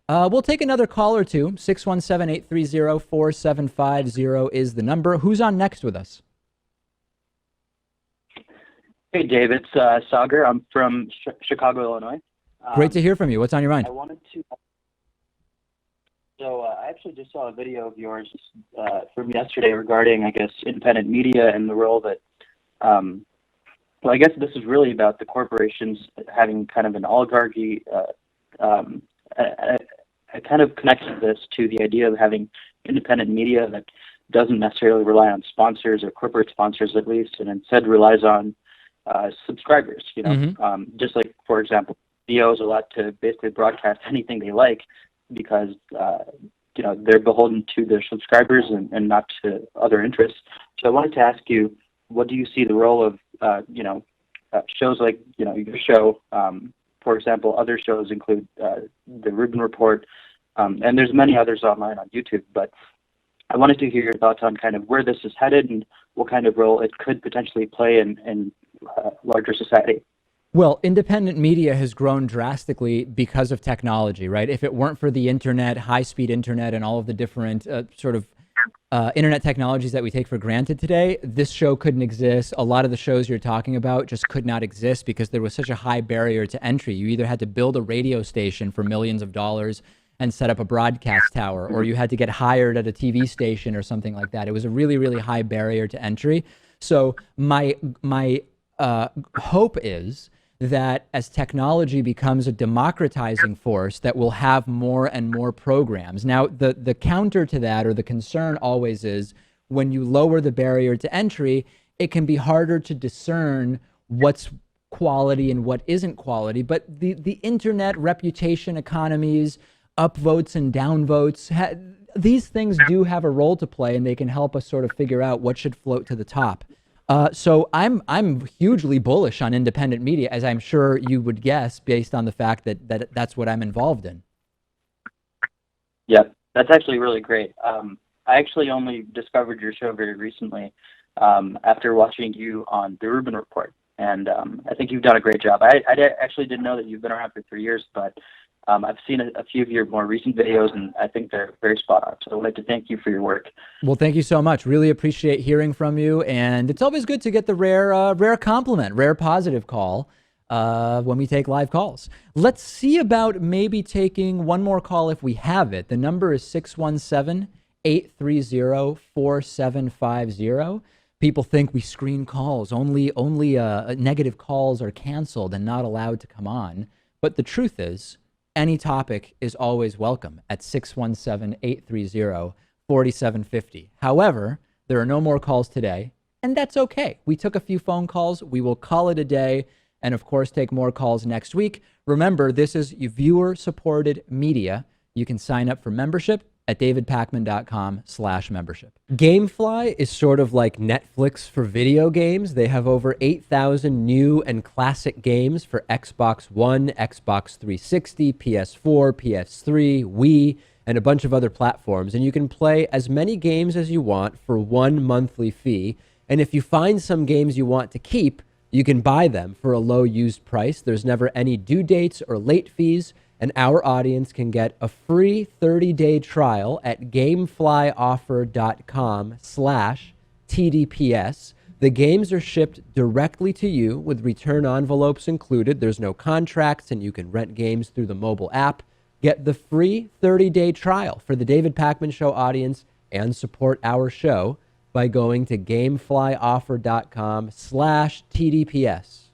We'll take another call or two. 617-830-4750 is the number. Who's on next with us? Hey, Dave, it's Sagar. I'm from Chicago, Illinois. Great to hear from you. What's on your mind? I wanted to. I actually just saw a video of yours from yesterday regarding, I guess, independent media and the role that. Well, I guess this is really about the corporations having kind of an oligarchy. I kind of connected this to the idea of having independent media that doesn't necessarily rely on sponsors or corporate sponsors, at least, and instead relies on subscribers. Just like, for example, VO is allowed to basically broadcast anything they like because they're beholden to their subscribers and not to other interests. So I wanted to ask you, what do you see the role of shows like your show? For example, other shows include the Rubin Report, and there's many others online on YouTube. But I wanted to hear your thoughts on kind of where this is headed and what kind of role it could potentially play in larger society. Well, independent media has grown drastically because of technology, right? If it weren't for the internet, high-speed internet, and all of the different internet technologies that we take for granted today, this show couldn't exist. A lot of the shows you're talking about just could not exist because there was such a high barrier to entry. You either had to build a radio station for millions of dollars and set up a broadcast tower, or you had to get hired at a TV station or something like that. It was a really, really high barrier to entry. So my hope is that as technology becomes a democratizing force, that we'll have more and more programs. Now, the counter to that, or the concern always is, when you lower the barrier to entry, it can be harder to discern what's quality and what isn't quality. But the internet, reputation economies, upvotes and downvotes, these things do have a role to play, and they can help us sort of figure out what should float to the top. So I'm hugely bullish on independent media, as I'm sure you would guess, based on the fact that that's what I'm involved in. Yeah, that's actually really great. I actually only discovered your show very recently after watching you on the Rubin Report, and I think you've done a great job. I actually didn't know that you've been around for 3 years, but I've seen a few of your more recent videos, and I think they're very spot on. So I'd like to thank you for your work. Well, thank you so much. Really appreciate hearing from you. And it's always good to get the rare compliment, rare positive call when we take live calls. Let's see about maybe taking one more call if we have it. The number is 617-830-4750. People think we screen calls. Only negative calls are canceled and not allowed to come on. But the truth is, any topic is always welcome at 617-830-4750. However, there are no more calls today, and that's okay. We took a few phone calls. We will call it a day, and of course, take more calls next week. Remember, this is viewer-supported media. You can sign up for membership at davidpakman.com/membership. Gamefly is sort of like Netflix for video games. They have over 8,000 new and classic games for Xbox One, Xbox 360, PS4, PS3, Wii, and a bunch of other platforms. And you can play as many games as you want for one monthly fee. And if you find some games you want to keep, you can buy them for a low used price. There's never any due dates or late fees. And our audience can get a free 30-day trial at gameflyoffer.com/TDPS. The games are shipped directly to you with return envelopes included. There's no contracts, and you can rent games through the mobile app. Get the free 30-day trial for the David Pakman Show audience and support our show by going to gameflyoffer.com/TDPS.